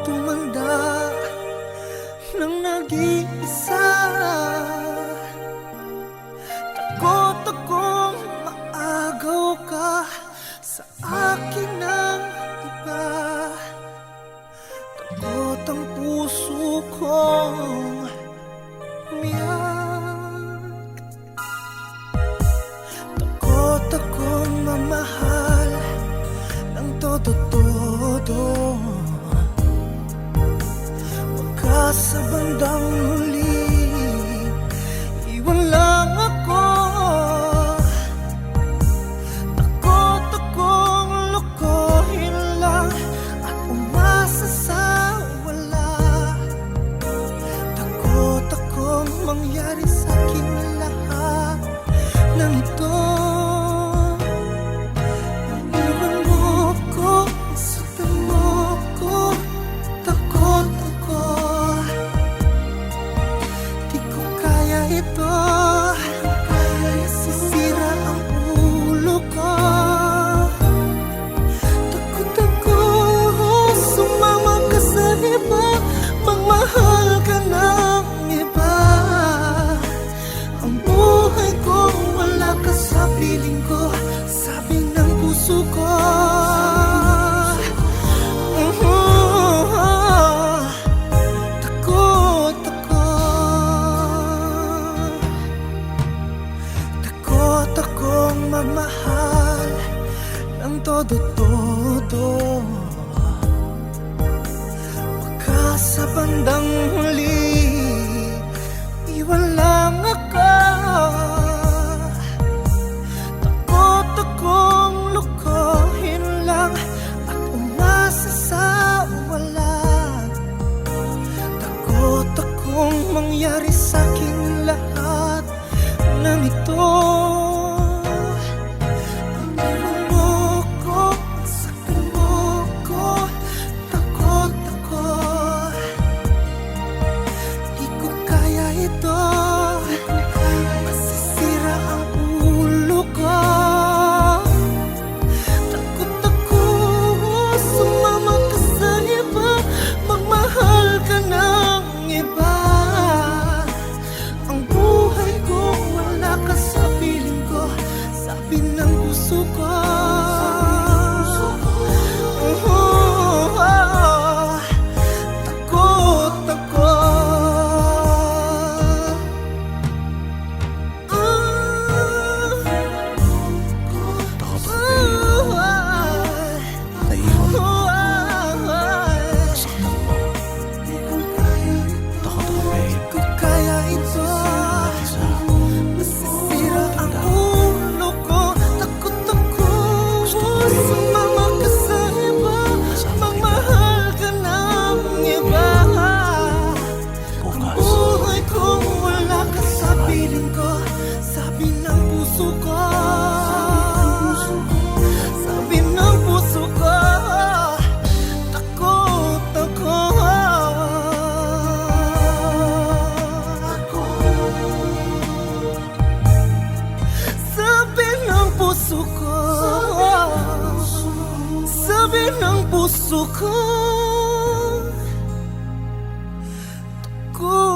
tumanda ng nag-iisa. Takot akong maagaw ka sa akin ng iba. Takot ang puso kong umiyak. Takot akong mamahal ng todo-todo. Pagka sa bandang huli, iwan lang ako. Takot akong lokohin lang at umasa sa wala. Takot akong mangyari sa akin lahat ng ito. Iwan mo ko, saktan mo ko. Takot ako, di ko kaya ito. Sisira ang ulo ko. Takot ako, sumama ka sa iba, magmahal ka ng iba. Ang buhay ko, wala ka sa piling ko, sabi ng puso ko. Takot ako. Takot akong mamahal ng todo-todo. Baka sa bandang huli, iwan lang ako. Takot akong lokohin lang at umasa sa wala. Takot akong mangyari sa akin lahat ng ito. Iwan mo ko, saktan mo ko. Takot ako, di ko kaya ito. Masisira ang ulo ko. Takot ako, sumama ka sa iba, magmahal ka ng iba. Ang buhay ko, wala ka sa piling ko, sabi ng puso ko. Takot ako. Naiwan mo, saktan mo. Takot ako, babe. Di ko kaya ito. Isa, Masisira ang ulo ko. Takot ako, sumama ka sa iba, magmahal ka ng iba. bukas. Buhay ko, wala ka sa piling ko, sabi ng puso ko. Sabi ng puso ko. Takot ako. Sabi ng puso ko. Sabi ng puso ko. Takot.